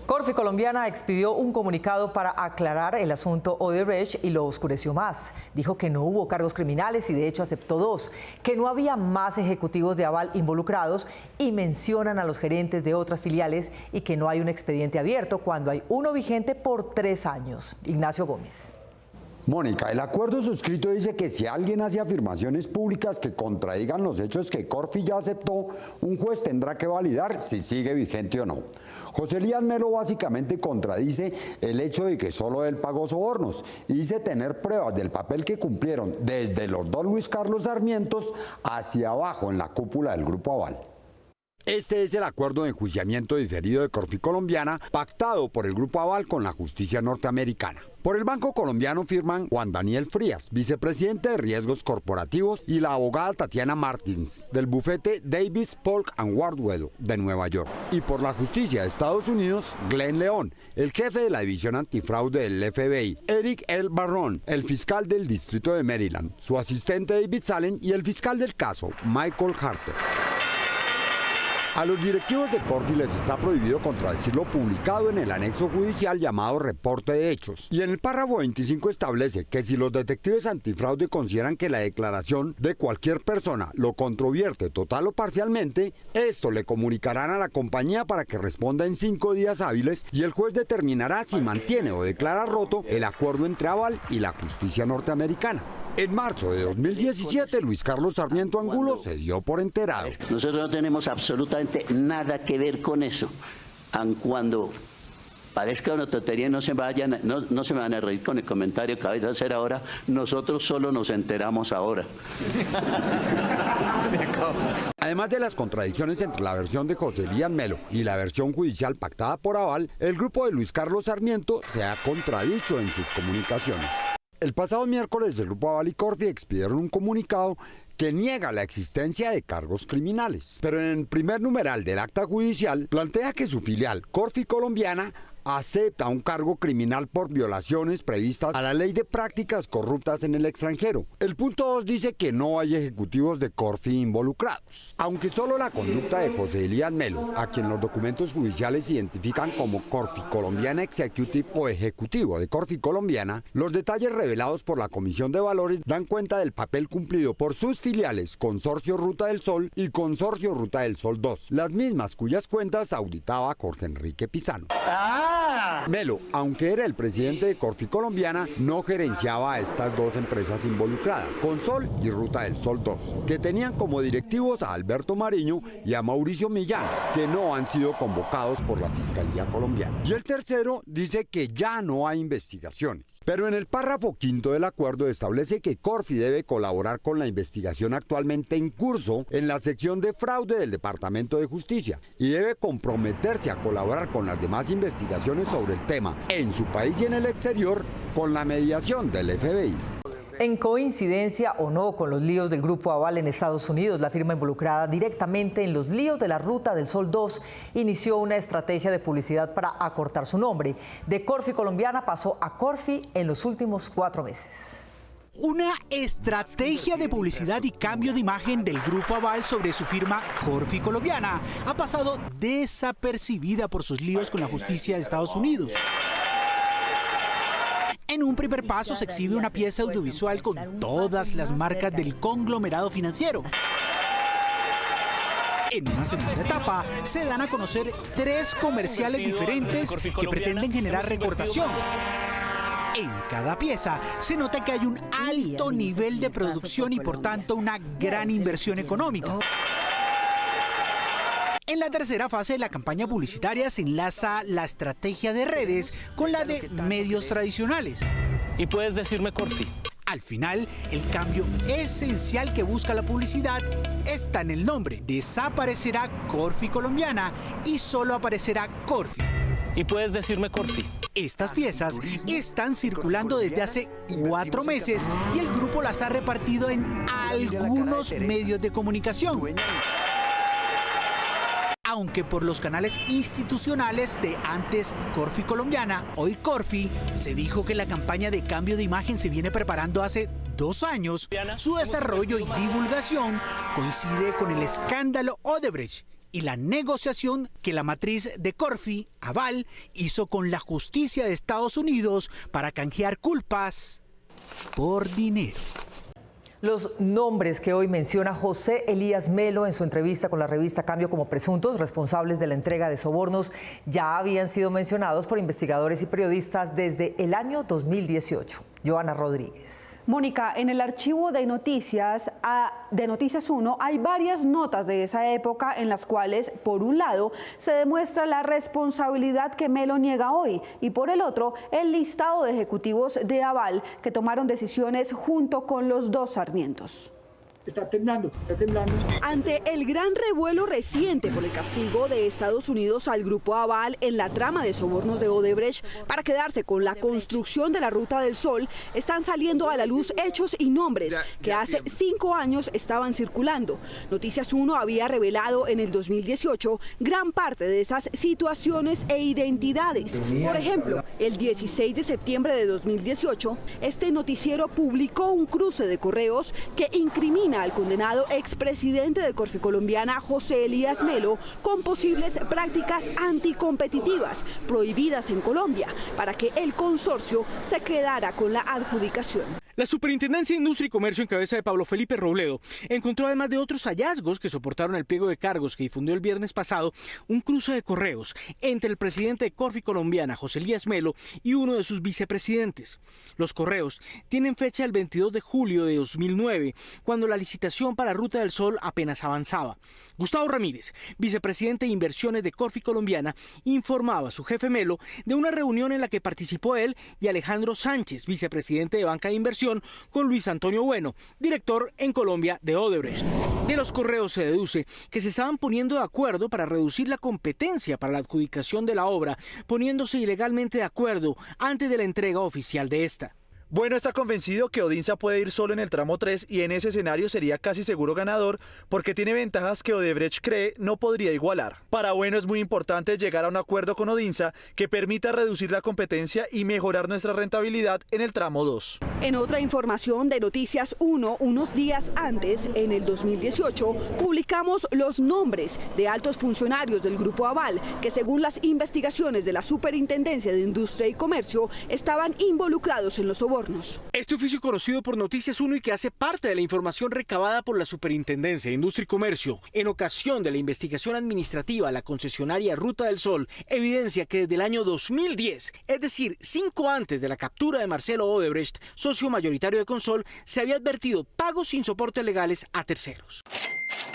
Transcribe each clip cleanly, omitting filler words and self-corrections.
Corfi Colombiana expidió un comunicado para aclarar el asunto Odebrecht y lo oscureció más. Dijo que no hubo cargos criminales y de hecho aceptó 2, que no había más ejecutivos de Aval involucrados y mencionan a los gerentes de otras filiales y que no hay un expediente abierto cuando hay uno vigente por 3 años. Ignacio Gómez. Mónica, el acuerdo suscrito dice que si alguien hace afirmaciones públicas que contradigan los hechos que Corfi ya aceptó, un juez tendrá que validar si sigue vigente o no. José Elías Melo básicamente contradice el hecho de que solo él pagó sobornos y dice tener pruebas del papel que cumplieron desde los 2 Luis Carlos Sarmientos hacia abajo en la cúpula del Grupo Aval. Este es el acuerdo de enjuiciamiento diferido de Corfi Colombiana pactado por el Grupo Aval con la justicia norteamericana. Por el Banco Colombiano firman Juan Daniel Frías, vicepresidente de Riesgos Corporativos, y la abogada Tatiana Martins, del bufete Davis, Polk & Wardwell de Nueva York. Y por la justicia de Estados Unidos, Glenn León, el jefe de la división antifraude del FBI, Eric L. Barron, el fiscal del distrito de Maryland, su asistente David Salen y el fiscal del caso, Michael Harper. A los directivos de Corfi les está prohibido contradecir lo publicado en el anexo judicial llamado Reporte de Hechos. Y en el párrafo 25 establece que si los detectives antifraude consideran que la declaración de cualquier persona lo controvierte total o parcialmente, esto le comunicarán a la compañía para que responda en 5 días hábiles y el juez determinará si mantiene o declara roto el acuerdo entre Aval y la justicia norteamericana. En marzo de 2017, Luis Carlos Sarmiento Angulo se dio por enterado. Nosotros no tenemos absolutamente nada que ver con eso. Aun cuando parezca una tontería, no se me van a reír con el comentario que vais a hacer ahora. Nosotros solo nos enteramos ahora. Además de las contradicciones entre la versión de José Elías Melo y la versión judicial pactada por Aval, el grupo de Luis Carlos Sarmiento se ha contradicho en sus comunicaciones. El pasado miércoles el Grupo Aval y Corfi expidieron un comunicado que niega la existencia de cargos criminales. Pero en el primer numeral del acta judicial plantea que su filial, Corfi Colombiana, acepta un cargo criminal por violaciones previstas a la ley de prácticas corruptas en el extranjero. El punto 2 dice que no hay ejecutivos de Corfi involucrados. Aunque solo la conducta de José Elías Melo, a quien los documentos judiciales identifican como Corfi Colombiana Executive o ejecutivo de Corfi Colombiana, los detalles revelados por la Comisión de Valores dan cuenta del papel cumplido por sus filiales Consorcio Ruta del Sol y Consorcio Ruta del Sol 2, las mismas cuyas cuentas auditaba Jorge Enrique Pizano. Melo, aunque era el presidente de Corfi Colombiana, no gerenciaba a estas 2 empresas involucradas, Consol y Ruta del Sol 2, que tenían como directivos a Alberto Mariño y a Mauricio Millán, que no han sido convocados por la Fiscalía colombiana. Y el tercero dice que ya no hay investigaciones. Pero en el párrafo 5 del acuerdo establece que Corfi debe colaborar con la investigación actualmente en curso en la sección de fraude del Departamento de Justicia y debe comprometerse a colaborar con las demás investigaciones sobre el tema en su país y en el exterior con la mediación del FBI. En coincidencia o no con los líos del Grupo Aval en Estados Unidos, la firma involucrada directamente en los líos de la Ruta del Sol 2 inició una estrategia de publicidad para acortar su nombre. De Corfi Colombiana pasó a Corfi en los últimos 4 meses. Una estrategia de publicidad y cambio de imagen del Grupo Aval sobre su firma Corfi Colombiana ha pasado desapercibida por sus líos con la justicia de Estados Unidos. En un primer paso se exhibe una pieza audiovisual con todas las marcas del conglomerado financiero. En una segunda etapa se dan a conocer 3 comerciales diferentes que pretenden generar recordación. En cada pieza se nota que hay un alto nivel de producción y por tanto una gran inversión económica. En la tercera fase de la campaña publicitaria se enlaza la estrategia de redes con la de medios tradicionales. ¿Y puedes decirme Corfi? Al final, el cambio esencial que busca la publicidad está en el nombre. Desaparecerá Corfi Colombiana y solo aparecerá Corfi. ¿Y puedes decirme Corfi? Estas piezas están circulando desde hace 4 meses y el grupo las ha repartido en algunos medios de comunicación. Aunque por los canales institucionales de antes Corfi Colombiana, hoy Corfi, se dijo que la campaña de cambio de imagen se viene preparando hace 2 años, su desarrollo y divulgación coincide con el escándalo Odebrecht y la negociación que la matriz de Corfi, Aval, hizo con la justicia de Estados Unidos para canjear culpas por dinero. Los nombres que hoy menciona José Elías Melo en su entrevista con la revista Cambio como presuntos responsables de la entrega de sobornos ya habían sido mencionados por investigadores y periodistas desde el año 2018. Joana Rodríguez. Mónica, en el archivo de Noticias 1 hay varias notas de esa época en las cuales, por un lado, se demuestra la responsabilidad que Melo niega hoy y por el otro, el listado de ejecutivos de Aval que tomaron decisiones junto con los dos Sarmientos. Está temblando, está temblando. Ante el gran revuelo reciente por el castigo de Estados Unidos al Grupo Aval en la trama de sobornos de Odebrecht para quedarse con la construcción de la Ruta del Sol, están saliendo a la luz hechos y nombres que hace 5 años estaban circulando. Noticias 1 había revelado en el 2018 gran parte de esas situaciones e identidades. Por ejemplo, el 16 de septiembre de 2018, este noticiero publicó un cruce de correos que incrimina al condenado expresidente de Corfi Colombiana, José Elías Melo, con posibles prácticas anticompetitivas prohibidas en Colombia para que el consorcio se quedara con la adjudicación. La Superintendencia de Industria y Comercio en cabeza de Pablo Felipe Robledo encontró, además de otros hallazgos que soportaron el pliego de cargos que difundió el viernes pasado, un cruce de correos entre el presidente de Corfi Colombiana, José Elías Melo, y uno de sus vicepresidentes. Los correos tienen fecha el 22 de julio de 2009, cuando la licitación para Ruta del Sol apenas avanzaba. Gustavo Ramírez, vicepresidente de Inversiones de Corfi Colombiana, informaba a su jefe Melo de una reunión en la que participó él y Alejandro Sánchez, vicepresidente de Banca de Inversión, con Luis Antonio Bueno, director en Colombia de Odebrecht. De los correos se deduce que se estaban poniendo de acuerdo para reducir la competencia para la adjudicación de la obra, poniéndose ilegalmente de acuerdo antes de la entrega oficial de esta. Bueno está convencido que Odinsa puede ir solo en el tramo 3 y en ese escenario sería casi seguro ganador porque tiene ventajas que Odebrecht cree no podría igualar. Para Bueno es muy importante llegar a un acuerdo con Odinsa que permita reducir la competencia y mejorar nuestra rentabilidad en el tramo 2. En otra información de Noticias 1, unos días antes, en el 2018, publicamos los nombres de altos funcionarios del Grupo Aval que, según las investigaciones de la Superintendencia de Industria y Comercio, estaban involucrados en los sobornos. Este oficio, conocido por Noticias 1 y que hace parte de la información recabada por la Superintendencia de Industria y Comercio en ocasión de la investigación administrativa a la concesionaria Ruta del Sol, evidencia que desde el año 2010, es decir, 5 antes de la captura de Marcelo Odebrecht, socio mayoritario de Consol, se había advertido pagos sin soportes legales a terceros.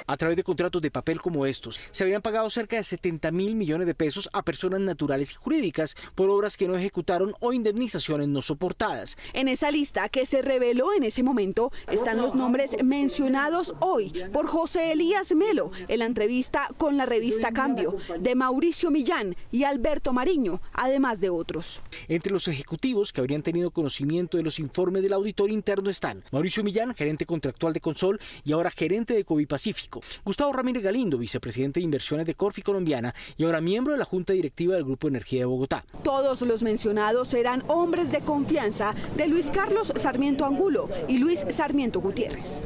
A través de contratos de papel como estos, se habían pagado cerca de 70.000 millones de pesos a personas naturales y jurídicas por obras que no ejecutaron o indemnizaciones no soportadas. En esa lista que se reveló en ese momento están los nombres mencionados hoy por José Elías Melo en la entrevista con la revista Cambio, de Mauricio Millán y Alberto Mariño, además de otros. Entre los ejecutivos que habrían tenido conocimiento de los informes del auditor interno están Mauricio Millán, gerente contractual de Consol y ahora gerente de Covipacífico; Gustavo Ramírez Galindo, vicepresidente de Inversiones de Corfi Colombiana y ahora miembro de la Junta Directiva del Grupo de Energía de Bogotá. Todos los mencionados eran hombres de confianza de Luis Carlos Sarmiento Angulo y Luis Sarmiento Gutiérrez.